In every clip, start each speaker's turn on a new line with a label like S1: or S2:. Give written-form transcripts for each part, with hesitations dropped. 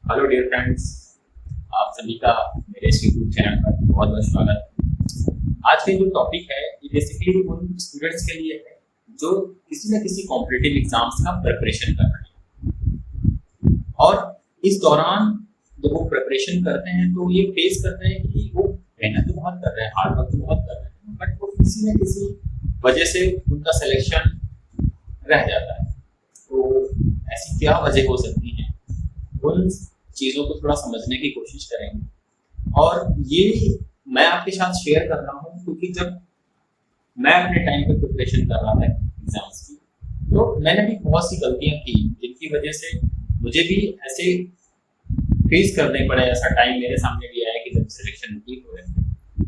S1: Hello dear friends, आप सभी का मेरे इस यूट्यूब चैनल पर बहुत बहुत स्वागत है। आज का जो टॉपिक है ये बेसिकली उन स्टूडेंट्स के लिए है जो किसी न किसी कॉम्पिटिटिव एग्जाम्स का प्रिपरेशन कर रहे हैं और इस दौरान जब वो प्रिपरेशन करते हैं तो ये फेस करते हैं कि वो मेहनत तो बहुत कर रहे हैं, हार्ड वर्क तो बहुत कर रहे हैं, बट वो किसी न किसी वजह से उनका सिलेक्शन रह जाता है। तो ऐसी क्या वजह हो सकती है, उन चीज़ों को थोड़ा समझने की कोशिश करेंगे। और ये मैं आपके साथ शेयर कर रहा हूँ क्योंकि जब मैं अपने टाइम पे प्रिपरेशन कर रहा था एग्जाम्स की, तो मैंने भी बहुत सी गलतियाँ की जिनकी वजह से मुझे भी ऐसे फेस करने पड़े। ऐसा टाइम मेरे सामने भी आया कि जब सिलेक्शन नहीं हो रहे थे,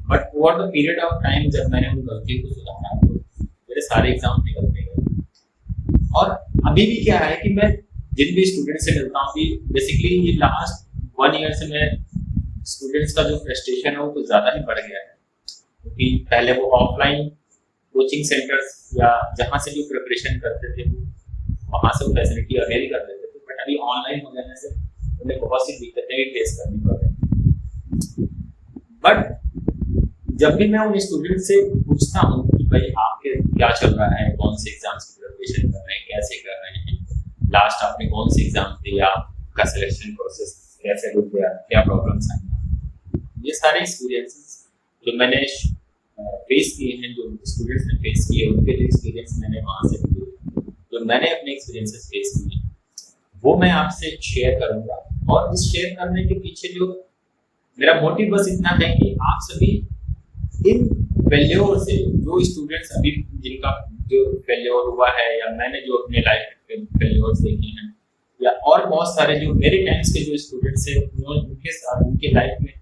S1: but over the period of time जब मैंने उन गलतियों को सुधारा तो मेरे सारे एग्जाम निकलते गए। और अभी भी क्या है कि मैं जिन भी स्टूडेंट से मिलता हूँ, बेसिकली ये लास्ट 1 ईयर से मैं स्टूडेंट्स का जो फ्रस्ट्रेशन है वो कुछ ज़्यादा ही बढ़ गया है। क्योंकि पहले वो ऑफलाइन कोचिंग सेंटर्स या जहाँ से भी प्रिपरेशन करते थे वहाँ से वो फैसिलिटी अवेल कर लेते थे, बट अभी ऑनलाइन हो जाने से उन्हें बहुत सी दिक्कतें भी फेस करनी पड़ रही। बट जब भी मैं उन स्टूडेंट से पूछता हूँ कि भाई आपके क्या चल रहा है, कौन से एग्जाम्स की प्रिपरेशन कर रहे हैं, कैसे कर रहे हैं, लास्ट आपने कौन से एग्जाम दिया, आपका सिलेक्शन प्रोसेस कैसे रुक गया, क्या प्रॉब्लम्स आई, ये सारे एक्सपीरियंसेस जो मैंने फेस किए हैं, जो स्टूडेंट्स ने फेस किए, उनके जो एक्सपीरियंस मैंने वहाँ से लिए, जो मैंने अपने एक्सपीरियंसेस फेस किए वो मैं आपसे शेयर करूँगा। और इस शेयर करने के पीछे जो मेरा मोटिव बस इतना है कि आप सभी इन फेल्योर से, जो स्टूडेंट्स अभी जिनका जो फेल्योर हुआ है या मैंने जो अपने लाइफ में फेल्योर्स देखे हैं या और बहुत सारे जो मेरे टाइम्स के जो स्टूडेंट्स हैं उनके साथ उनके लाइफ में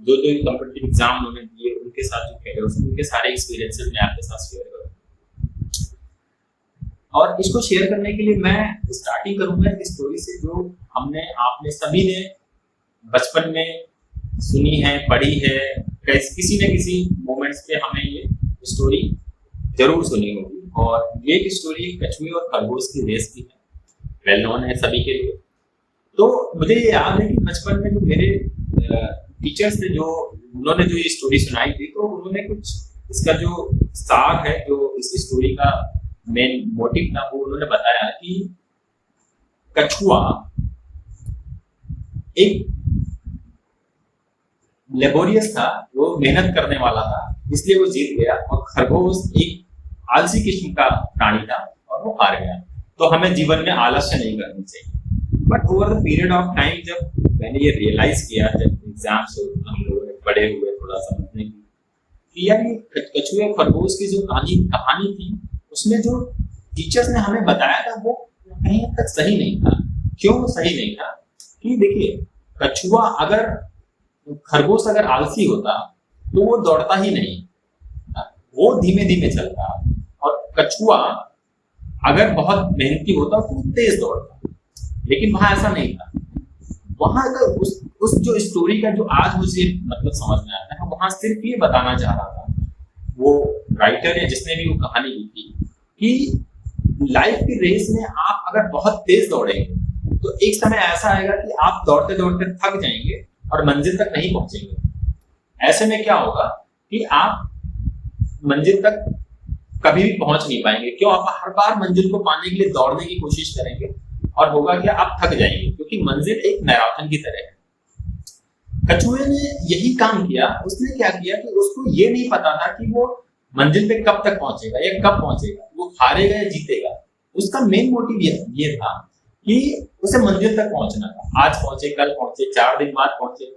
S1: जो जो कॉम्पिटिटिव एग्जाम उन्होंने दिए उनके साथ जो फेल्योर्स उनके सारे एक्सपीरियंसेस मैं आपके साथ शेयर करूँगा। और इसको शेयर करने के लिए मैं स्टार्टिंग करूँगा एक स्टोरी से जो आपने सभी ने बचपन में सुनी है, पढ़ी है, किसी न किसी मोमेंट्स पे हमें ये स्टोरी जरूर सुनी होगी। और ये स्टोरी कछुए और खरगोश की रेस की है, वेल नोन है सभी के लिए। तो मुझे ये याद है कि बचपन में जो मेरे टीचर्स थे, जो उन्होंने जो ये स्टोरी सुनाई थी, तो उन्होंने कुछ इसका जो सार है, जो इस स्टोरी का मेन मोटिव था, वो उन्होंने बताया कि कछुआ एक लेबोरियस था, वो मेहनत करने वाला था, इसलिए वो जीत गया। और खरगोश एक आलसी किस्म का प्राणी था और वो हार गया। तो हमें जीवन में आलस्य नहीं करनी चाहिए। But over the period of time जब मैंने ये रियलाइज किया, जब एग्जाम्स हम लोगों ने पढ़े हुए थोड़ा समझने की, कि यार ये कछुए और खरगोश की जो कहानी थी, उसमें जो टीचर्स ने हमें बताया था वो कहीं तक सही नहीं था। क्यों सही नहीं था? कि देखिए, खरगोश अगर आलसी होता तो वो दौड़ता ही नहीं, वो धीमे धीमे चलता। और कछुआ अगर बहुत मेहनती होता तो तेज दौड़ता, लेकिन वहां ऐसा नहीं था। वहां का उस जो स्टोरी का जो आज मुझे मतलब समझ में आता है, वहां सिर्फ ये बताना चाह रहा था वो राइटर है जिसने भी वो कहानी लिखी, कि लाइफ की रेस में आप अगर बहुत तेज दौड़ेंगे तो एक समय ऐसा आएगा कि आप दौड़ते दौड़ते थक जाएंगे और मंजिल तक नहीं पहुंचेंगे। ऐसे में क्या होगा कि आप मंजिल तक कभी भी पहुंच नहीं पाएंगे। क्यों? आप हर बार मंजिल को पाने के लिए दौड़ने की कोशिश करेंगे और होगा क्या, आप थक जाएंगे, क्योंकि मंजिल एक मैराथन की तरह है। कछुए ने यही काम किया। उसने क्या किया कि उसको ये नहीं पता था कि वो मंजिल पे कब तक पहुंचेगा या कब पहुंचेगा, वो हारेगा या जीतेगा। उसका मेन मोटिव ये था कि उसे मंजिल तक पहुंचना था। आज पहुंचे, कल पहुंचे, 4 दिन बाद पहुंचे,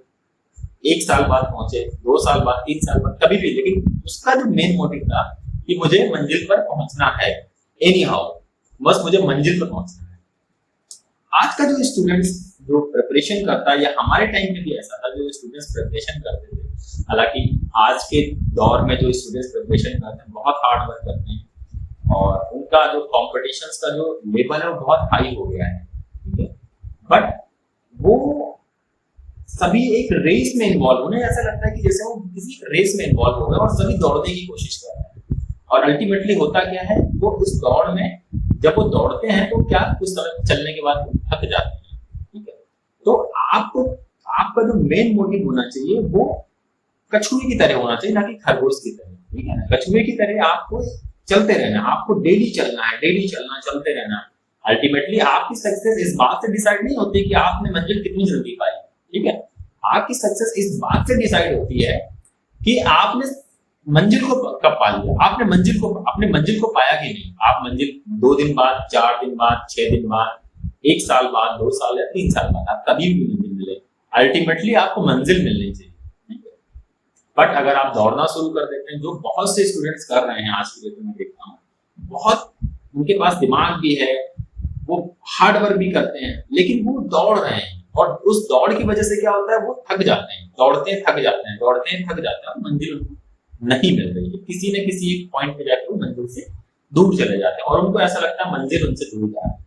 S1: 1 साल बाद पहुंचे, 2 साल बाद, 3 साल बाद, कभी भी, लेकिन उसका जो मेन मोटिव था कि मुझे मंजिल पर पहुंचना है, एनी हाउ, बस मुझे मंजिल पर पहुंचना है। आज का जो स्टूडेंट्स जो प्रिपरेशन करता है, या हमारे टाइम में भी ऐसा था, जो स्टूडेंट्स प्रिपरेशन करते थे, हालांकि आज के दौर में जो स्टूडेंट्स प्रिपरेशन करते हैं बहुत हार्ड वर्क करते हैं और उनका जो कॉम्पिटिशन्स का जो लेवल है वो बहुत हाई हो गया है, ठीक है। बट वो सभी एक रेस में इन्वॉल्व, उन्हें ऐसा लगता है कि जैसे वो किसी रेस में इन्वॉल्व हो गए और सभी दौड़ने की कोशिश कर रहे हैं। और अल्टीमेटली होता क्या है, वो इस दौड़ में जब वो दौड़ते हैं तो क्या कुछ समय चलने के बाद थक जाते हैं, ठीक है। तो आपको आपका जो मेन मोटिव होना चाहिए वो कछुए की तरह होना चाहिए, ना कि खरगोश की तरह, ठीक है ना। कछुए की तरह आपको चलते रहना, आपको डेली चलना है, डेली चलना, चलते रहना है। अल्टीमेटली आपकी सक्सेस इस बात से डिसाइड नहीं होती कि आपने मंजिल कितनी जल्दी पाई, ठीक है। आपकी सक्सेस इस बात से डिसाइड होती है कि आपने मंजिल को कब पा लिया, आपने अपने मंजिल को पाया कि नहीं। आप मंजिल 2 दिन बाद, 4 दिन बाद, 6 दिन बाद, 1 साल बाद, 2 साल या 3 साल बाद, आप कभी भी मंजिल मिले, अल्टीमेटली आपको मंजिल मिलनी चाहिए। बट अगर आप दौड़ना शुरू कर देते हैं, जो बहुत से स्टूडेंट्स कर रहे हैं आज की डेट में, मैं देखता हूँ बहुत उनके पास दिमाग भी है, वो हार्ड वर्क भी करते हैं, लेकिन वो दौड़ रहे हैं और उस दौड़ की वजह से क्या होता है, वो थक जाते हैं, दौड़ते हैं थक जाते हैं, दौड़ते हैं थक जाते हैं और मंजिल उनको नहीं मिल रही है। किसी न किसी एक पॉइंट पे जाके वो मंजिल से दूर चले जाते हैं और उनको ऐसा लगता है मंजिल उनसे दूर जा रहा है,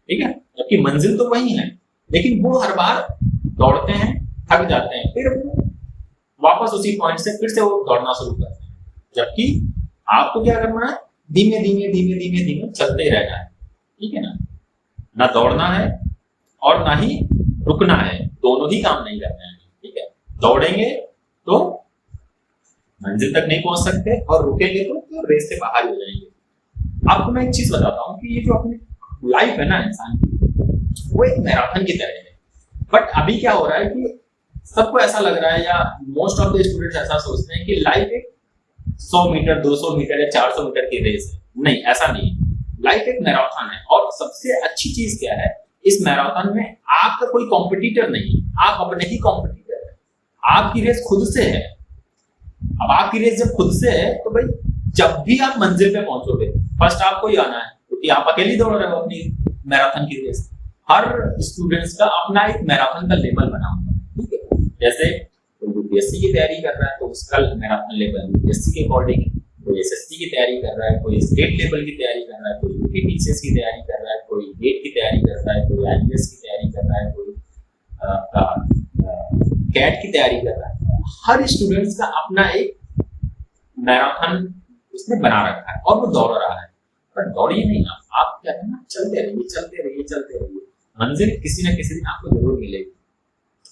S1: ठीक है, जबकि मंजिल तो वही है। लेकिन वो हर बार दौड़ते हैं, थक जाते हैं, फिर वो वापस उसी पॉइंट से फिर से वो दौड़ना शुरू करते हैं। जबकि आपको क्या करना है, धीमे धीमे धीमे धीमे धीमे चलते रहना है, ठीक है ना। ना दौड़ना है और ना ही रुकना है, दोनों ही काम नहीं करना है, ठीक है। दौड़ेंगे तो मंजिल तक नहीं पहुंच सकते और रुकेंगे तो रेस से बाहर हो जाएंगे। आपको मैं एक चीज बताता हूँ कि ये जो अपनी लाइफ है ना इंसान की, वो एक मैराथन की तरह है। बट अभी क्या हो रहा है कि सबको ऐसा लग रहा है, या मोस्ट ऑफ द स्टूडेंट्स ऐसा सोचते हैं कि लाइफ एक 100 मीटर, 200 मीटर या 400 मीटर की रेस है। नहीं, ऐसा नहीं। लाइफ एक मैराथन है और सबसे अच्छी चीज क्या है, इस मैराथन में आपका कोई कॉम्पिटिटर नहीं, आप अपने ही कॉम्पिटिटर है। आपकी रेस खुद से है। अब आपकी रेस जब खुद से है तो भाई जब भी आप मंजिल पे पहुंचोगे, फर्स्ट आपको ही आना है, क्योंकि आप अकेले दौड़ रहे हो अपनी मैराथन की रेस। हर स्टूडेंट्स का अपना एक मैराथन का लेवल बना हुआ है, ठीक है। जैसे कोई यूपीएससी की तैयारी कर रहा है तो उसका मैराथन लेवल यूपीएससी के अकॉर्डिंग, कोई एसएससी की तैयारी कर रहा है, कोई स्टेट लेवल की तैयारी कर रहा है, कोई यूपीपीसीएस की तैयारी कर रहा है, कोई गेट की तैयारी कर रहा है, कोई आईएएस की तैयारी कर रहा है, कोई कैट की तैयारी कर रहा है। हर स्टूडेंट्स का अपना एक मैराथन उसने बना रखा है और वो दौड़ रहा है। पर दौड़िए नहीं, आप क्या करना, चलते रहिए, चलते रहिए, चलते रहिए। मंजिल किसी न किसी दिन आपको जरूर मिलेगी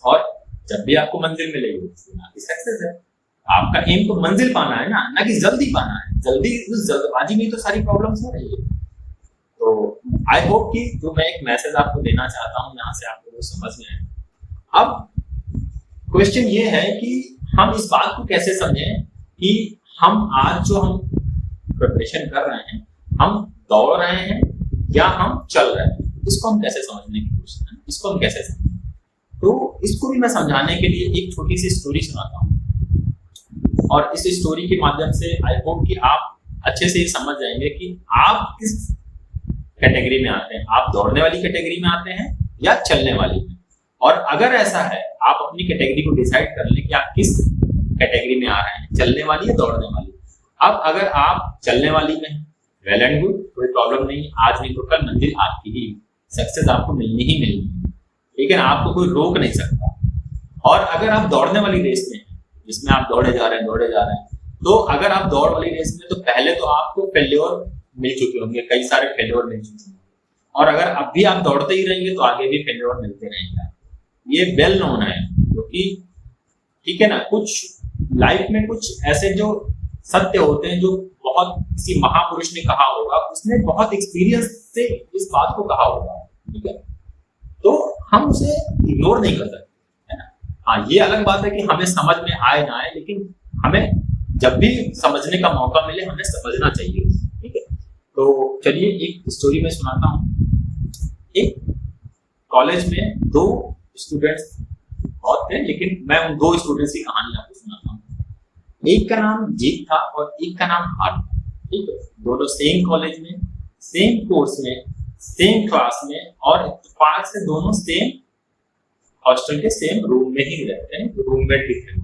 S1: और जब भी आपको मंजिल मिलेगी आपकी सक्सेस है। आपका एम तो मंजिल पाना है ना कि जल्दी पाना है। जल्दी, उस जल्दबाजी में तो सारी प्रॉब्लम्स हो रही है। तो आई होप कि जो मैं एक मैसेज आपको देना चाहता हूँ यहाँ से आपको वो समझ में आए। अब क्वेश्चन ये है कि हम इस बात को कैसे समझें कि हम आज जो हम प्रिपरेशन कर रहे हैं, हम दौड़ रहे हैं या हम चल रहे हैं, इसको हम कैसे समझने की कोशिश करें, इसको हम कैसे समझें। तो इसको भी मैं समझाने के लिए एक छोटी सी स्टोरी सुनाता हूँ और इस स्टोरी के माध्यम से आई होप कि आप अच्छे से समझ जाएंगे कि आप किस कैटेगरी में आते हैं, आप दौड़ने वाली कैटेगरी में आते हैं या चलने वाली में। और अगर ऐसा है, आप अपनी कैटेगरी को डिसाइड कर लें कि आप किस कैटेगरी में आ रहे हैं, चलने वाली या दौड़ने वाली। अब अगर आप चलने वाली में, वेल एंड गुड, कोई प्रॉब्लम नहीं, आज नहीं तो कल मंजिल आपकी ही, सक्सेस आपको मिलनी ही मिलनी है, लेकिन आपको कोई रोक नहीं सकता। और अगर आप दौड़ने वाली रेस में हैं, जिसमें आप दौड़े जा रहे हैं, तो अगर आप दौड़ वाली रेस में, तो पहले तो आपको फेल्योर मिल चुके होंगे, कई सारे फेल्योर मिल चुके होंगे, और अगर अब भी आप दौड़ते ही रहेंगे तो आगे भी फेल्योर मिलते रहेंगे। ये वेल नोन है, क्योंकि ठीक है ना, कुछ लाइफ में कुछ ऐसे जो सत्य होते हैं जो बहुत किसी महापुरुष ने कहा होगा, उसने बहुत एक्सपीरियंस से इस बात को कहा होगा, ठीक है, तो हम उसे इग्नोर नहीं कर सकते, है ना। हाँ, ये अलग बात है कि हमें समझ में आए ना आए, लेकिन हमें जब भी समझने का मौका मिले हमें समझना चाहिए, ठीक है। तो चलिए एक स्टोरी में सुनाता हूँ। एक कॉलेज में 2 स्टूडेंट्स बहुत थे, लेकिन मैं उन 2 स्टूडेंट्स की कहानी आपको सुनाता हूँ। एक का नाम जीत था और एक का नाम हार्ट था, ठीक है। दोनों सेम कॉलेज में, सेम कोर्स में, सेम क्लास में, और इत्तेफाक से दोनों सेम हॉस्टल के सेम रूम में ही रहते हैं, रूममेट भी थे।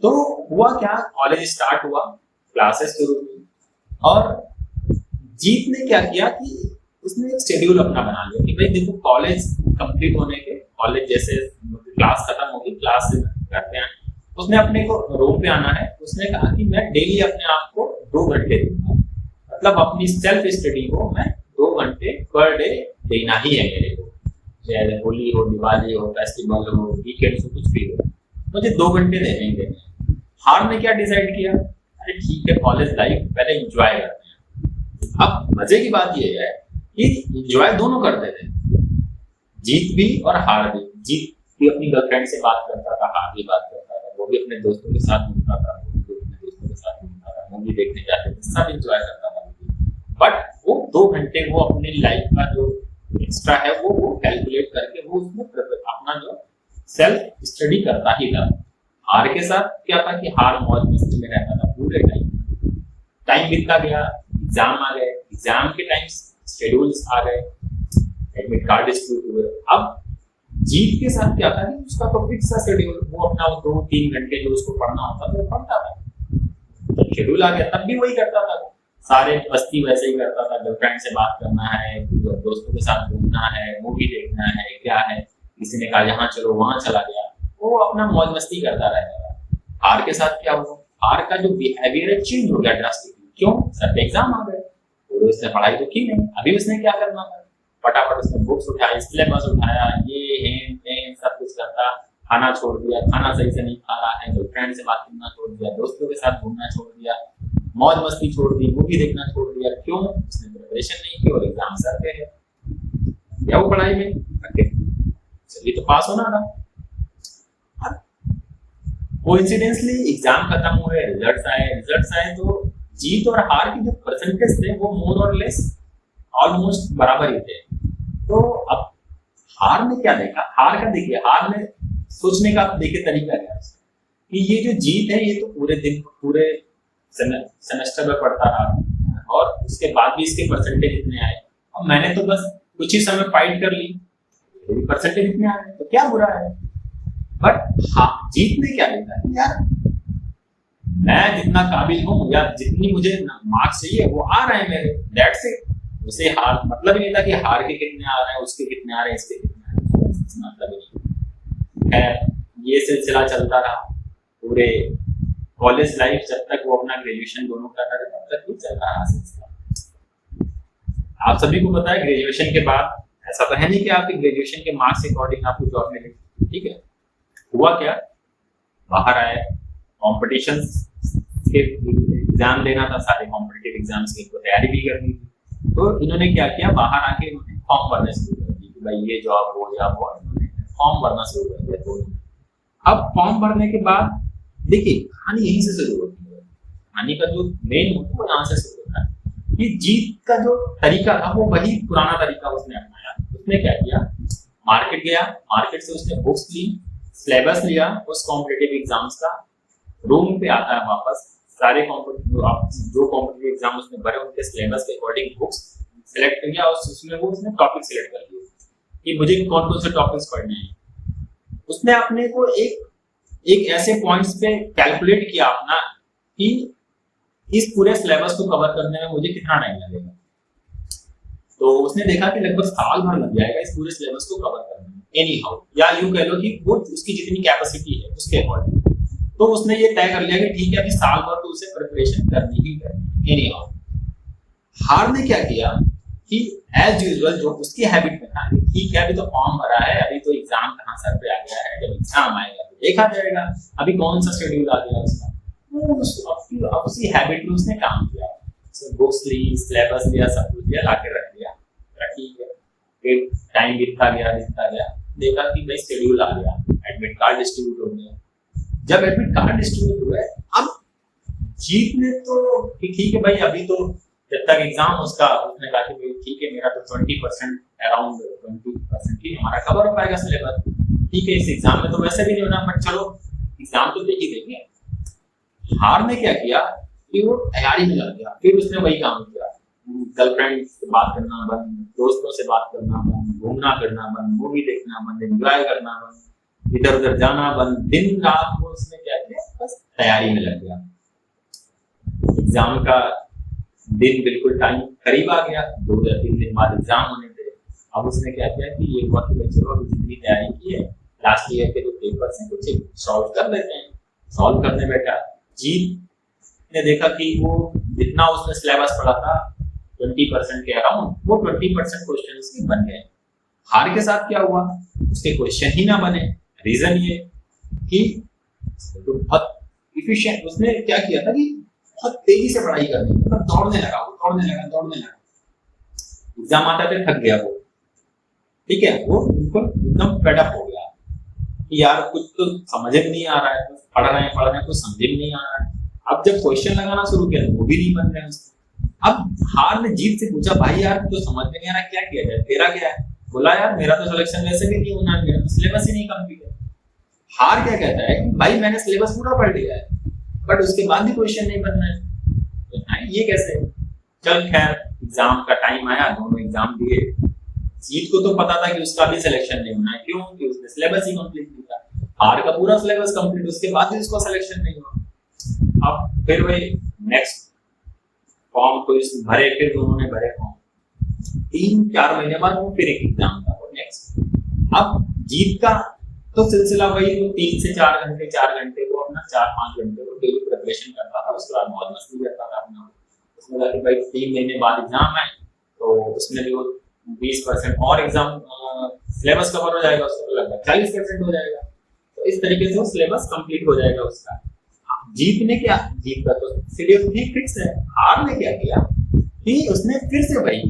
S1: तो हुआ क्या, कॉलेज स्टार्ट हुआ, क्लासेस शुरू हुई, और जीत ने क्या किया कि उसने एक शेड्यूल अपना बना लिया कि भाई देखो, कॉलेज कंप्लीट होने के, कॉलेज जैसे क्लास खत्म होगी, क्लास से करते हैं, उसने अपने को रूम पे आना है। उसने कहा कि मैं डेली अपने आप को 2 घंटे दूंगा, मतलब अपनी सेल्फ स्टडी को मैं 2 घंटे पर डे देना ही है मेरे को। चाहे होली हो, दिवाली हो, फेस्टिवल हो, वीकेंड हो, कुछ भी हो, मुझे 2 घंटे देने ही देने हैं। हार ने क्या डिसाइड किया, अरे ठीक है कॉलेज लाइफ पहले एंजॉय करते हैं। अब मजे की बात यह है कि एंजॉय दोनों करते थे, जीत भी और हार भी। जीत भी अपनी गर्लफ्रेंड से बात करता था, हार भी बात करता था, वो भी अपने दोस्तों के साथ घूमता था, वो भी अपने दोस्तों के साथ घूमता था, मूवी देखने जाते थे, सब एंजॉय करता था। बट वो 2 घंटे वो अपनी लाइफ का जो एक्स्ट्रा है वो कैलकुलेट करके वो उसमें अपना जो सेल्फ स्टडी करता ही था। हार के साथ क्या था कि हार मौज मस्ती में रहता था पूरे टाइम। टाइम बीतता गया, एग्जाम आ गए, एग्जाम के टाइम शेड्यूल्स आ गए, एडमिट कार्ड डिस्ट्रीब्यूट हुए। अब जीत के साथ क्या था कि उसका तो फिक्स था शेड्यूल, वो अपना 2-3 घंटे जो उसको पढ़ना होता था वो पढ़ता था। जब शेड्यूल आ गया तब भी वही करता था, सारे बस्ती वैसे ही करता था, गर्लफ्रेंड से बात करना है, दोस्तों के साथ घूमना है, मूवी देखना है, क्या है, किसी ने कहा यहाँ चलो वहां चला गया, वो अपना मौज मस्ती करता रहता था। हार के साथ क्या हुआ, हार का जो बिहेवियर है चेंज हो गया ड्रास्टिकली। क्यों, सर पे एग्जाम आ गए, तो उसने पढ़ाई तो की नहीं, अभी उसने क्या करना था, फटाफट उसने बुक्स उठाई, सिलेबस उठाया, ये है सब कुछ करता, खाना छोड़ दिया, खाना सही से नहीं खा रहा है, गर्लफ्रेंड से बात करना छोड़ दिया, दोस्तों के साथ घूमना छोड़ दिया, मौज मस्ती छोड़ दी, मूवी देखना छोड़ दिया। क्यों, उसने प्रिपरेशन नहीं की और एग्जाम सर पे है, या वो पढ़ाई में चलिए तो पास होना था। कोइंसिडेंटली एग्जाम खत्म हुए, रिजल्ट्स आए तो जीत और हार की जो परसेंटेज थे वो मोर और लेस ऑलमोस्ट बराबर ही थे। तो अब हार ने क्या देखा, हार का देखिए, हार ने सोचने का देखिए तरीका क्या है कि ये जो जीत है ये तो पूरे दिन पूरे सेमेस्टर में पढ़ता रहा और उसके बाद भी इसके परसेंटेज इतने आए, अब मैंने तो बस कुछ ही समय फाइट कर ली, परसेंटेज इतने आए तो क्या बुरा है। बट हाँ, जीत ने क्या देखा है यार, मैं जितना काबिल हूँ या जितनी मुझे मार्क्स चाहिए वो आ रहे हैं मेरे, दैट्स इट। उसे हार मतलब ही नहीं था कि हार के कितने आ रहे हैं, उसके कितने आ रहे हैं, इसके कितने आ रहे हैं, मतलब ही नहीं है। ये सिलसिला चलता रहा पूरे कॉलेज लाइफ, जब तक वो अपना ग्रेजुएशन दोनों कर रहे थे तब तक वो चल रहा सिलसिला। आप सभी को पता है ग्रेजुएशन के बाद ऐसा तो है नहीं कि आपके ग्रेजुएशन के मार्क्स के अकॉर्डिंग आपको जॉब मिलेगी, ठीक है। हुआ क्या, बाहर आए, कॉम्पिटिशन के एग्जाम देना था, सारे कॉम्पिटिटिव एग्जाम्स की तैयारी भी करनी थी। तो इन्होंने क्या किया, बाहर आके इन्होंने फॉर्म भरने शुरू कर दिए कि भाई ये जॉब वो जॉब वो, इन्होंने फॉर्म भरना शुरू कर दिया। तो अब फॉर्म भरने के बाद देखिए कहानी यहीं से शुरू होती है, कहानी का जो मेन मोटिव यहाँ से शुरू होता है कि जीत का जो तरीका था वो वही पुराना तरीका उसने अपनाया। उसने क्या किया, मार्केट गया, मार्केट से उसने बुक्स ली, सिलेबस लिया उस कॉम्पिटिटिव एग्जाम्स का, रूम पे आता है वापस, सारे जो कॉम्पिटिटिव एग्जाम उसने भरे उनके सिलेबस के अकॉर्डिंग बुक्स सिलेक्ट किया और उसमें वो उसने टॉपिक सिलेक्ट कर लिए कि मुझे कौन कौन से टॉपिक्स पढ़ने हैं। उसने अपने को एक ऐसे पॉइंट्स पे कैलकुलेट किया अपना कि इस पूरे सिलेबस को कवर करने में मुझे कितना टाइम लगेगा। तो उसने देखा कि लगभग साल भर लग जाएगा इस पूरे सिलेबस को कवर करने में, एनी हाउ, या यूं कह लो कि वो उसकी जितनी कैपेसिटी है उसके अकॉर्डिंग। तो उसने ये तय कर लिया कि ठीक है अभी साल भर तो उसे प्रिपरेशन करनी ही करनी, एनी हाउ। हार ने क्या किया कि एज यूजुअल जो उसकी हैबिट में था, ठीक है अभी तो फॉर्म भरा है, अभी तो एग्जाम कहाँ सर पे आ गया है, जब एग्जाम आएगा तो देखा जाएगा, अभी कौन सा शेड्यूल आ गया उसका। अब उसी हैबिट में उसने काम किया, बुक्स ली, सिलेबस लिया, सब कुछ लिया, लाके रख दिया, ठीक है। फिर टाइम बीतता गया, देखा कि भाई शेड्यूल आ गया, एडमिट कार्ड डिस्ट्रीब्यूट हो गया। जब एडमिट कार्ड डिस्ट्रीब्यूट हुआ, अब जीत ने तो ठीक है भाई अभी तो जब तक एग्जाम उसका, उसने कहा कि भाई ठीक है मेरा तो 20% अराउंड 20% ही हमारा कवर हो पाएगा सिलेबस, ठीक है इस एग्जाम में तो वैसे भी नहीं होना, बट चलो एग्जाम तो देख ही देंगे। हार ने क्या किया कि वो तैयारी में लग गया, फिर उसने वही काम किया, गर्लफ्रेंड से बात करना बंद, दोस्तों से बात करना बंद, घूमना फिरना बंद, मूवी देखना बंद, एंजॉय करना बंद, इधर उधर जाना बंद, दिन रात वो उसने क्या किया, बस तैयारी में लग गया। एग्जाम का दिन बिल्कुल टाइम करीब आ गया, 2 या 3 दिन बाद एग्जाम होने थे। अब उसने क्या किया कि ये हुआ कि बच्चों को जितनी तैयारी की है लास्ट ईयर के जो पेपर्स हैं कुछ सॉल्व कर लेते हैं। सॉल्व करने बैठा, जीत ने देखा कि वो जितना उसने सिलेबस पढ़ा था 20% के अराउंड, वो 20% क्वेश्चंस के बन गए। हार के साथ क्या हुआ, उसके क्वेश्चन ही ना बने। रीजन ये कि तो बहुत इफिशिएंट, उसने क्या किया था कि बहुत तेजी से पढ़ाई करनी, मतलब दौड़ने लगा, एग्जाम आता थे थक गया वो, ठीक है, वो बिल्कुल एकदम फेड अप हो गया कि यार कुछ तो समझ में नहीं आ रहा है, पढ़ रहे हैं कुछ समझ में नहीं आ रहा है। अब जब क्वेश्चन लगाना शुरू किया वो भी नहीं बन रहे हैं उसको। अब हार ने जीत से पूछा, भाई यार तो समझ में नहीं आ रहा, क्या किया जाए, तेरा क्या है? बोला यार मेरा तो सिलेक्शन वैसे भी नहीं होना है, मेरा तो सिलेबस ही नहीं कंप्लीट है। हार क्या कहता है कि भाई मैंने सिलेबस पूरा पढ़ लिया है बट उसके बाद भी क्वेश्चन नहीं बनना है, तो ये कैसे? चल खैर एग्जाम का टाइम आया, दोनों एग्जाम दिए। जीत को तो पता था कि उसका भी सिलेक्शन नहीं होना है, क्यों? कि उसने सिलेबस ही कंप्लीट नहीं किया। हार का पूरा सिलेबस कंप्लीट, उसके बाद भी उसका सिलेक्शन नहीं हुआ। अब फिर वही नेक्स्ट फॉर्म को भरे, फिर दोनों ने भरे फॉर्म, 3-4 महीने बाद वो फिर एक एग्जाम था नेक्स्ट। अब जीत का तो सिलसिला वही, वो 3 से 4 घंटे, 4 घंटे को अपना 4-5 घंटे को डेली प्रिपरेशन करता था, उसके बाद मौज मस्ती करता था अपना। उसमें जाके भाई 3 महीने बाद एग्जाम है तो उसमें भी वो 20% और एग्जाम सिलेबस कवर हो जाएगा, उसको लगभग 40% हो जाएगा। तो इस तरीके से वो सिलेबस कंप्लीट हो जाएगा उसका। जीत ने क्या, जीत का तो सिलेबस भी फिक्स है। हार ने क्या किया कि उसने फिर से भाई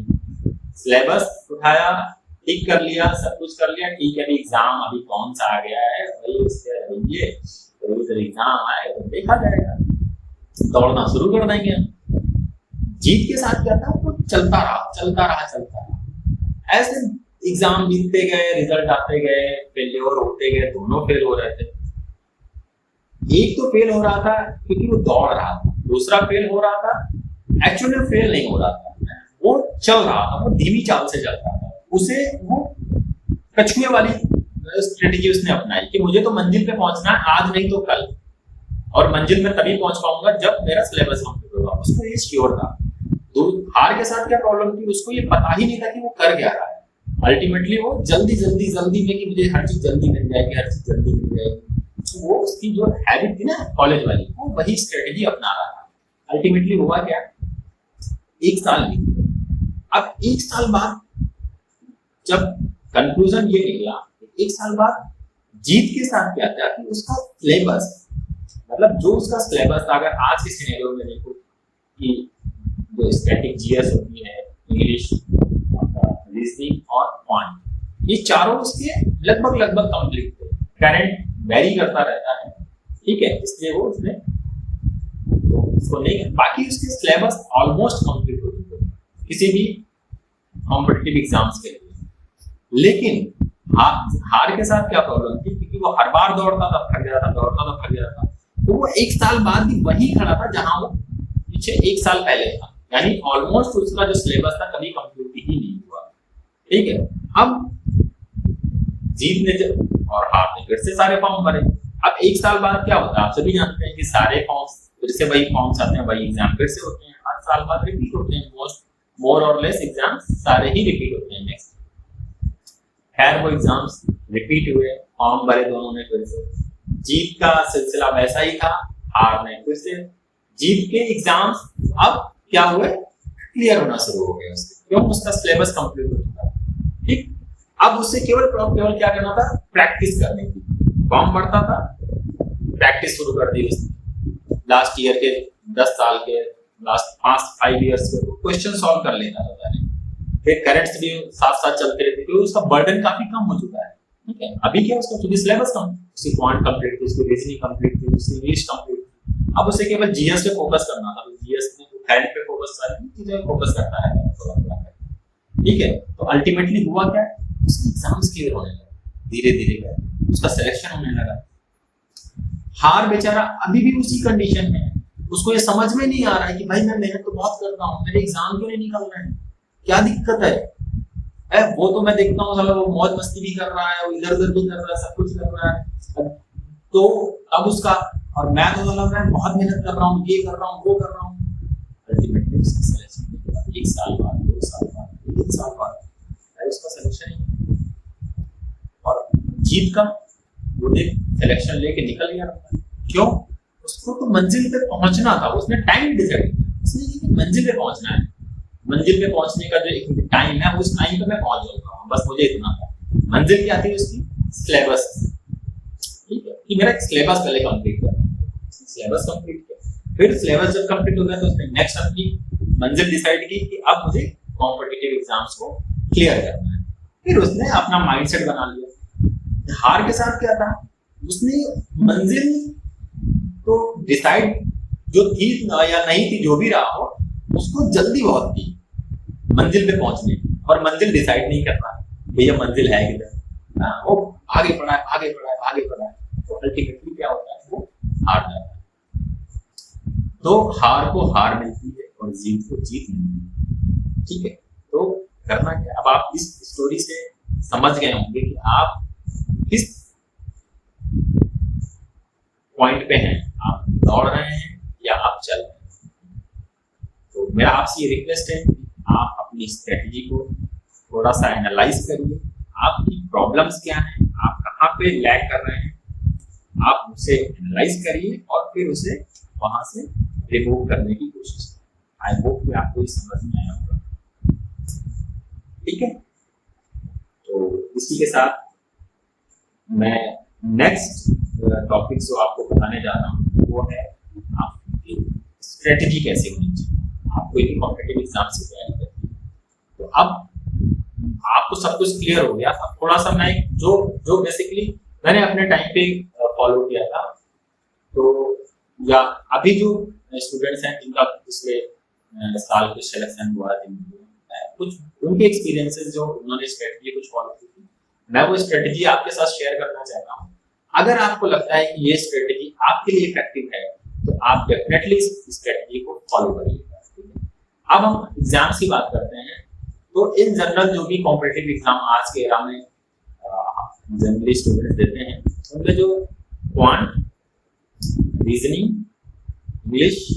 S1: सिलेबस उठाया, टिक कर लिया, सब कुछ कर लिया, ठीक है अभी एग्जाम अभी कौन सा आ गया है भाई, उसके ये तो एग्जाम आए तो देखा जाएगा, दौड़ना शुरू कर देंगे। जीत के साथ क्या था, वो चलता रहा। ऐसे एग्जाम जीतते गए, रिजल्ट आते गए, फेलियर होते गए, दोनों फेल हो रहे थे। एक तो फेल हो रहा था क्योंकि वो दौड़ रहा था, दूसरा फेल हो रहा था एक्चुअली में फेल नहीं हो रहा था, वो चल रहा था, वो धीमी चाल से चल रहा था। उसे वो कछुए वाली स्ट्रेटेजी उसने अपनाई कि मुझे तो मंजिल पे पहुंचना है आज नहीं तो कल, और मंजिल में तभी पहुंच पाऊंगा जब मेरा सिलेबस कंप्लीट होगा। उसको ये श्योर था। तो हार के साथ क्या प्रॉब्लम थी, उसको ये पता ही नहीं था कि वो कर क्या रहा है। अल्टीमेटली वो जल्दी में कि मुझे हर चीज जल्दी मिल जाएगी, तो वो उसकी जो हैबिट थी ना कॉलेज वाली, वो वही स्ट्रेटेजी अपना रहा था। अल्टीमेटली हुआ क्या, 1 साल बीत। अब 1 साल बाद जब कंक्लूजन ये निकला, 1 साल बाद जीत के साथ क्या था कि उसका सिलेबस, मतलब जो उसका सिलेबस था, अगर आज के सिनेरियो में देखो कि जो स्टैटिक जीएस होती है, इंग्लिश, रीजनिंग और क्वांट, ये चारों उसके लगभग कंप्लीट थे। करंट वेरी करता रहता है, ठीक है, इसलिए वो उसने तो उसको नहीं, बाकी उसके सिलेबस ऑलमोस्ट कंप्लीट हो चुके किसी भी कॉम्पिटिटिव एग्जाम्स के लिए। लेकिन हार के साथ क्या प्रॉब्लम थी, क्योंकि वो हर बार दौड़ता था, थक गया था, तो वो 1 साल बाद भी वही खड़ा था जहां वो पीछे 1 साल पहले था। यानी ऑलमोस्ट उसका जो सिलेबस था कभी कंप्लीट ही नहीं हुआ, ठीक है। अब जीत ने और हार ने फिर से सारे फॉर्म भरे। अब 1 साल बाद क्या होता है, आप सभी जानते हैं कि सारे फॉर्म्स फिर से वही फॉर्म्स आते हैं, वही एग्जाम फिर से होते हैं, 8 साल बाद रिपीट होते हैं, मोर और लेस एग्जाम सारे ही रिपीट होते हैं नेक्स्ट। खैर वो एग्जाम्स रिपीट हुए, फॉर्म भरे दोनों ने फिर से। जीत का सिलसिला वैसा ही था, हार ने फिर से। जीत के एग्जाम्स अब क्या हुए, क्लियर होना शुरू हो गए उसके, क्यों, उसका सिलेबस कंप्लीट हो चुका था, ठीक। अब उससे केवल क्या करना था, प्रैक्टिस करनी थी। फॉर्म भरता था, प्रैक्टिस शुरू कर दी उसने। लास्ट ईयर के 10 साल के, लास्ट 5 ईयर्स के क्वेश्चन सॉल्व कर लेता था पहले, फिर करंट्स भी साथ चलते रहते, क्योंकि उसका बर्डन काफी कम हो चुका है, ठीक है। अभी क्या उसका क्योंकि सिलेबस कम, उसकी क्वांट कंप्लीट थी, उसकी रीजनिंग कंप्लीट थी, उसकी इंग्लिश कंप्लीट थी। अब उसे केवल जीएस पे फोकस करना था, तो जीएस में हेल्थ पे फोकस, सारी चीजें फोकस करता है थोड़ा, ठीक है। तो अल्टीमेटली हुआ क्या, उसके एग्जाम्स क्लियर होने लगे, धीरे उसका सिलेक्शन होने लगा। हार बेचारा अभी भी उसी कंडीशन में है, उसको ये समझ में नहीं आ रहा है कि भाई मैं मेहनत तो बहुत कर रहा हूँ, मेरे एग्जाम क्यों नहीं निकल रहे हैं, क्या दिक्कत है। वो तो मैं देखता हूँ साला वो मौज मस्ती भी कर रहा है, वो इधर उधर भी कर रहा है, सब कुछ कर रहा है, तो अब उसका, और मैं तो मैं बहुत मेहनत कर रहा हूँ, ये कर रहा हूँ, वो कर रहा हूँ। अल्टीमेटली उसका सिलेक्शन 1 साल बाद, 2 साल बाद, 3 साल बाद उसका सिलेक्शन ही। और जीत का वो सिलेक्शन लेके निकल गया, क्यों, उसको तो मंजिल पे पहुंचना था, उसने टाइम डिसाइड किया, उसने मंजिल पे पहुंचना है, मंजिल पे पहुंचने का जो एक टाइम है उस टाइम पे मैं पहुंच जाऊंगा, बस मुझे इतना था। मंजिल क्या थी उसकी? सिलेबस। ठीक है, कि मेरा सिलेबस पहले कंप्लीट करना है। सिलेबस कंप्लीट किया, फिर सिलेबस जब कंप्लीट हो गया तो उसने नेक्स्ट अपनी मंजिल डिसाइड की कि अब मुझे कॉम्पिटिटिव एग्जाम्स को क्लियर करना है। फिर उसने अपना माइंडसेट बना लिया। हार के साथ क्या था? उसने मंजिल तो डिसाइड जो थी या नहीं थी, जो भी रहा हो, उसको जल्दी बहुत थी मंजिल पे पहुंचने, और मंजिल डिसाइड नहीं करना भैया मंजिल है किधर। वो आगे बढ़ा है, आगे बढ़ा है, आगे बढ़ा है, तो अल्टीमेटली क्या होता है? वो हार जाता है। तो हार को हार मिलती है और जीत को जीत मिलती है। ठीक है, तो करना क्या? अब आप इस स्टोरी से समझ गए होंगे कि आप किस पॉइंट पे हैं, आप दौड़ रहे हैं या आप चल रहे हैं। तो मेरा आपसे ये रिक्वेस्ट है, आप अपनी स्ट्रेटजी को थोड़ा सा एनालाइज करिए। आपकी प्रॉब्लम्स क्या हैं, आप कहाँ पे लैग कर रहे हैं, आप उसे एनालाइज करिए और फिर उसे वहां से रिमूव करने की कोशिश करिए। आई होप कि आपको इस समझ में आया होगा। ठीक है, तो इसी के साथ मैं नेक्स्ट टॉपिक जो आपको बताने जा रहा हूँ वो है आपकी स्ट्रेटजी कैसे होनी चाहिए। आप कोई भी कॉम्पिटिटिव एग्जाम से तैयारी करते हैं, तो अब आपको सब कुछ क्लियर हो गया। अब थोड़ा सा मैं जो बेसिकली मैंने अपने टाइम पे फॉलो किया था, तो या अभी जो स्टूडेंट्स हैं जिनका पिछले साल के सिलेक्शन हुआ है, कुछ उनके एक्सपीरियंसेस जो उन्होंने स्ट्रेटजी कुछ फॉलो की थी, मैं वो स्ट्रेटजी आपके साथ शेयर करना चाहता हूँ। अगर आपको लगता है कि ये स्ट्रेटजी आपके लिए इफेक्टिव है तो आप डेफिनेटली इस स्ट्रेटजी को फॉलो करिएगा। अब हम एग्जाम्स की बात करते हैं, तो इन जनरल जो भी कॉम्पिटिटिव एग्जाम आज के एरा में जनरली स्टूडेंट्स देते हैं, उनमें जो quant, reasoning, English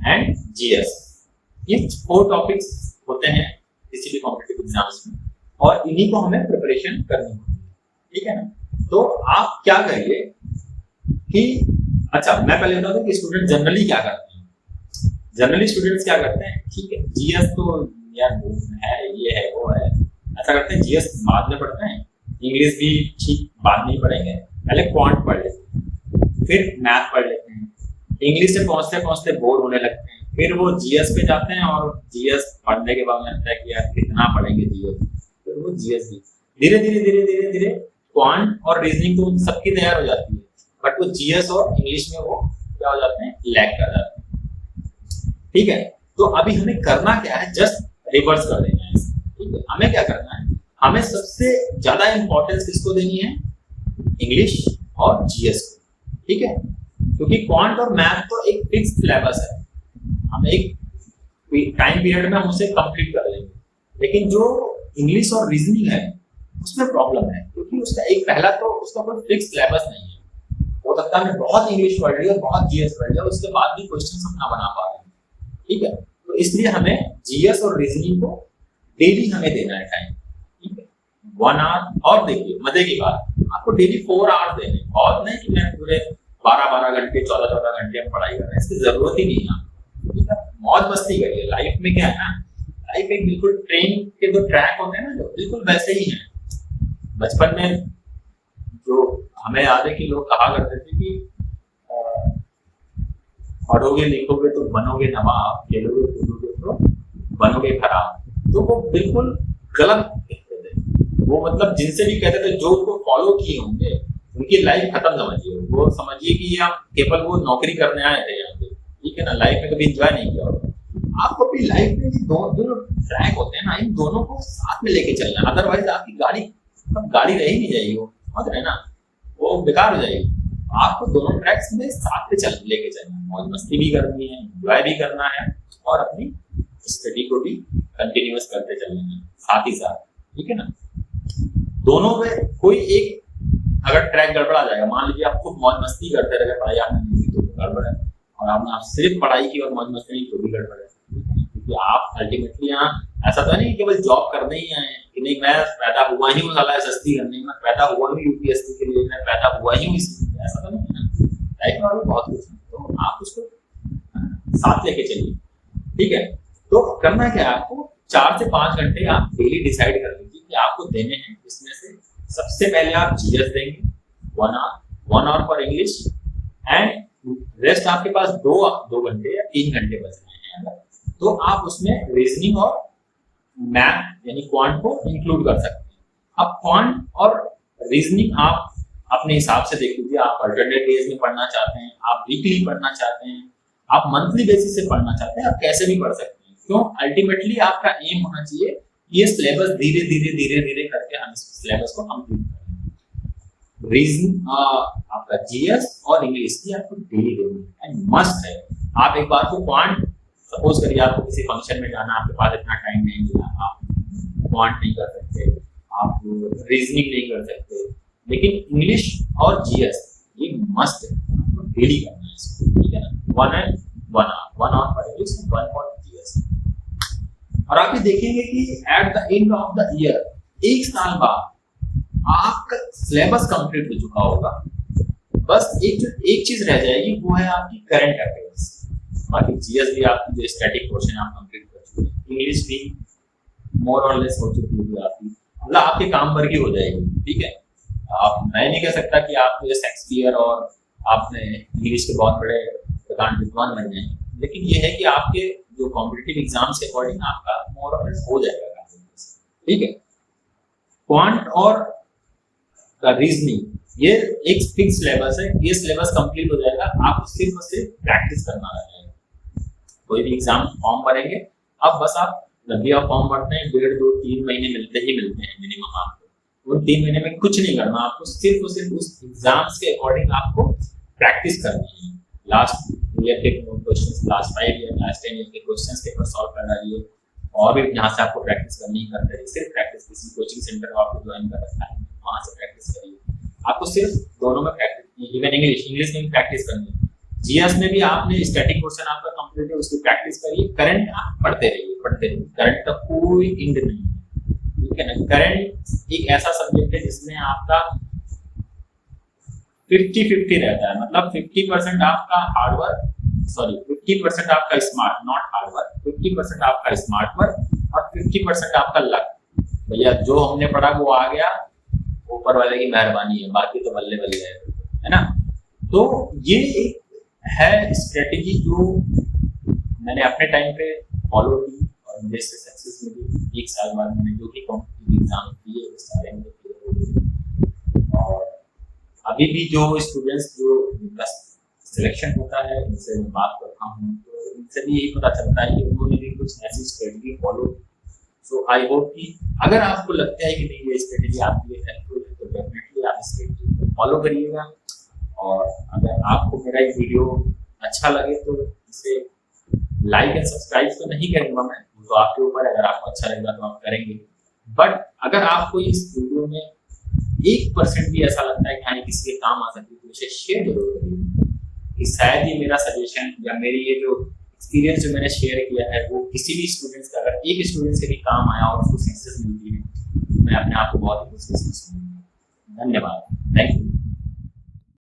S1: and GS, ये 4 टॉपिक्स होते हैं किसी भी कॉम्पिटिटिव एग्जाम्स में, और इन्हीं को हमें प्रिपरेशन करनी होती है। ठीक है ना? तो आप क्या करिए कि अच्छा, मैं पहले बता दूं कि स्टूडेंट जनरली क्या करते हैं। जनरली स्टूडेंट्स क्या करते हैं, ठीक है, जीएस तो यार है, ये है, वो है, ऐसा करते हैं। जीएस बाद में पढ़ते हैं, इंग्लिश भी ठीक बाद में ही पढ़ेंगे, पहले क्वांट पढ़ लेते हैं, फिर मैथ पढ़ लेते हैं, इंग्लिश से पहुंचते पहुंचते बोर होने लगते हैं, फिर वो जीएस पे जाते हैं, और जीएस पढ़ने के बाद लगता है कि यार कितना पढ़ेंगे जीएस, फिर वो जीएस भी धीरे धीरे धीरे धीरे धीरे क्वांट और रीजनिंग तो सबकी तैयार हो जाती है, बट वो जीएस और इंग्लिश में वो क्या हो जाते हैं, लैग कर जाते हैं। ठीक है, तो अभी हमें करना क्या है, जस्ट रिवर्स कर देना है। ठीक है, हमें क्या करना है, हमें सबसे ज्यादा इंपॉर्टेंस किसको देनी है, इंग्लिश और जीएस को। ठीक है, क्योंकि क्वांट और मैथ तो एक फिक्स सिलेबस है, हम एक टाइम पीरियड में हम उसे कंप्लीट कर लेंगे, लेकिन जो इंग्लिश और रीजनिंग है उसमें प्रॉब्लम है, क्योंकि उसका एक पहला तो उसका कोई फिक्स सिलेबस नहीं है। हो सकता है बहुत इंग्लिश पढ़ लिया और बहुत जीएस पढ़ लिया, उसके बाद भी क्वेश्चन अपना बना पा रहे हैं। ठीक है, तो इसलिए हमें जीएस और रीजनिंग को डेली हमें देना है टाइम। ठीक है, 1 आवर, और देखिए मजे की बात, आपको डेली 4 आवर्स देने, बहुत नहीं कि मैं पूरे 12-12 घंटे 14-14 घंटे हम पढ़ाई कर रहे हैं, इसकी जरूरत ही नहीं है। ठीक है, मौज मस्ती करिए। लाइफ में क्या है ना, लाइफ एक बिल्कुल ट्रेन के जो ट्रैक होते हैं ना, जो बिल्कुल वैसे ही है। बचपन में जो हमें याद है कि लोग कहा करते थे कि पढ़ोगे लिखोगे तो बनोगे नवाब, खेलोगे कूदोगे तो बनोगे खराब, तो वो बिल्कुल गलत कहते थे। वो मतलब जिनसे भी कहते थे, जो उनको फॉलो किए होंगे उनकी लाइफ खत्म समझिए, वो समझिए कि ये केवल वो नौकरी करने आए थे यहाँ पे। ठीक है ना, लाइफ में कभी एंजॉय नहीं किया होगा। आपको अपनी लाइफ में दो ट्रैक होते हैं ना, इन दोनों को साथ में लेके चलना है, अदरवाइज आपकी गाड़ी रह ही नहीं जाएगी, वो समझ रहे ना, वो बेकार हो जाएगी। आपको दोनों ट्रैक्स में साथ में लेके चलना है, मौज मस्ती भी करनी है, एंजॉय भी करना है, और अपनी स्टडी को भी कंटिन्यूअस करते चलना है साथ ही साथ। ठीक है ना, दोनों में कोई एक अगर ट्रैक गड़बड़ा जाएगा, मान लीजिए आप खूब मौज मस्ती करते रहे, पढ़ाई आपने नहीं की तो गड़बड़ है, और आपने सिर्फ पढ़ाई की और मौज मस्ती नहीं तो भी गड़बड़ है। क्योंकि आप अल्टीमेटली यहाँ ऐसा तो नहीं केवल जॉब करने ही आए कि नहीं, मैं पैदा हुआ ही हूँ साला सस्ती करने, मैं पैदा हुआ ही यूपीएससी के लिए, मैं पैदा हुआ ही हूँ इसलिए, ऐसा तो नहीं है ना। लाइफ में और बहुत कुछ है, तो आप उसको साथ लेके चलिए। ठीक है, तो करना क्या है, आपको 4 से 5 घंटे आप डेली डिसाइड कर लीजिए कि आपको देने हैं, जिसमें से सबसे पहले आप जीएस देंगे 1 hour for English, and rest आपके पास 2 घंटे या 3 घंटे बच रहे हैं, तो आप उसमें रीजनिंग और मैथ यानी क्वांट को इंक्लूड कर सकते हैं। अब क्वांट और रीजनिंग आप अपने हिसाब से देख लीजिए, आप अल्टरनेट डेज में पढ़ना चाहते हैं, आप वीकली पढ़ना चाहते हैं, आप मंथली बेसिस से पढ़ना चाहते हैं, आप कैसे भी पढ़ सकते हैं। क्यों? अल्टीमेटली आपका एम होना चाहिए ये सिलेबस धीरे धीरे करके हम इस सिलेबस को कंप्लीट करें। रीजनिंग आपका जीएस और इंग्लिश की आपको डेली देनी है एंड मस्ट है। आप एक बार को क्वांट, सपोज करिए आपको किसी फंक्शन में जाना, आपके पास इतना टाइम नहीं मिला, आप क्वांट नहीं कर सकते, आप रीजनिंग नहीं कर सकते, लेकिन इंग्लिश और जीएस ये मस्ट है, आपको डेली करना है इसको, ठीक है ना। 1 hour for English, 1 for GS. और आप ये देखेंगे कि at the end of the year, एक साल बाद आपका सिलेबस कंप्लीट हो चुका होगा, बस एक चीज रह जाएगी, वो है आपकी करंट अफेयर्स। बाकी जीएस भी आपकी जो स्टैटिक पोर्शन आप कंप्लीट कर चुके हैं, इंग्लिश भी मोर और लेस हो चुकी होगी आपकी, मतलब आपके काम पर की हो जाएगी, ठीक है। आप, मैं नहीं कह सकता कि आप जो शेक्सपियर और आपने इंग्लिश के बहुत बड़े प्रकांड विद्वान बन जाएंगे, लेकिन ये है कि आपके जो कॉम्पिटिटिव एग्जाम्स के अकॉर्डिंग आपका मोर और लेस हो जाएगा, ठीक है। क्वांट और रीजनिंग ये एक फिक्स सिलेबस है, ये सिलेबस कंप्लीट हो जाएगा, आपको सिर्फ और सिर्फ प्रैक्टिस करना रहेगा। कोई भी एग्जाम फॉर्म भरेंगे, अब बस आप जब भी आप फॉर्म भरते हैं 1.5, 2, 3 महीने मिलते हैं मिनिमम आपको, उन 3 महीने में कुछ नहीं करना, आपको सिर्फ और सिर्फ उस एग्जाम्स के अकॉर्डिंग आपको प्रैक्टिस करनी है। लास्ट ईयर के questions, last 5 year, last 10 year के क्वेश्चंस पेपर सॉल्व कर डालिए, और भी यहाँ से आपको प्रैक्टिस करनी ही करते रहिए, सिर्फ प्रैक्टिस। किसी कोचिंग सेंटर को आपको ज्वाइन कर रखा है, वहाँ से प्रैक्टिस करिए, आपको सिर्फ दोनों में प्रैक्टिस, इवन इंग्लिश में भी प्रैक्टिस करनी है। जीएस में भी आपने स्टैटिक पोर्शन आपका कंप्लीट है, उसकी प्रैक्टिस करिए, करंट आप पढ़ते रहिए, करंट का कोई एंड नहीं है, ठीक है ना। करंट एक ऐसा सब्जेक्ट है जिसमें आपका 50-50 रहता है, मतलब 50% आपका हार्डवर्क, 50% आपका स्मार्ट, नॉट हार्डवर्क, 50% आपका स्मार्ट वर्क और 50% आपका लक। भैया जो हमने पढ़ा वो आ गया, ऊपर वाले की मेहरबानी है, बाकी तो बल्ले बल्ले है ना। तो ये एक है स्ट्रेटेजी जो मैंने अपने टाइम पे फॉलो की और मुझे इससे सक्सेस मिली। 1 साल बाद मैंने जो भी कॉम्पिटिटिव एग्जाम दिए वो सारे मेरे क्लियर हो गए, और अभी भी जो स्टूडेंट्स जो सिलेक्शन होता है उनसे मैं बात करता हूँ, तो उनसे भी यही पता चलता है कि उन्होंने भी कुछ ऐसी strategy follow. So I hope कि अगर आपको लगता है कि नहीं ये स्ट्रेटेजी आपके लिए हेल्पफुल है, तो डेफिनेटली आप स्ट्रेटेजी को फॉलो करिएगा। और अगर आपको मेरा ये वीडियो अच्छा लगे तो इसे लाइक एंड सब्सक्राइब तो नहीं करूँगा मैं, तो आपके ऊपर, अगर आपको अच्छा लगेगा तो आप करेंगे। बट अगर आपको इस वीडियो में 1% भी ऐसा लगता है कि हाँ किसी के काम आ सकती है, तो इसे शेयर जरूर करिए, कि शायद ये मेरा सजेशन या मेरी ये जो एक्सपीरियंस जो मैंने शेयर किया है वो किसी भी स्टूडेंट्स का, अगर एक स्टूडेंट से भी काम आया और उसको सक्सेस मिलती है, मैं अपने आप को बहुत ही खुश महसूस करूंगा। धन्यवाद, थैंक यू।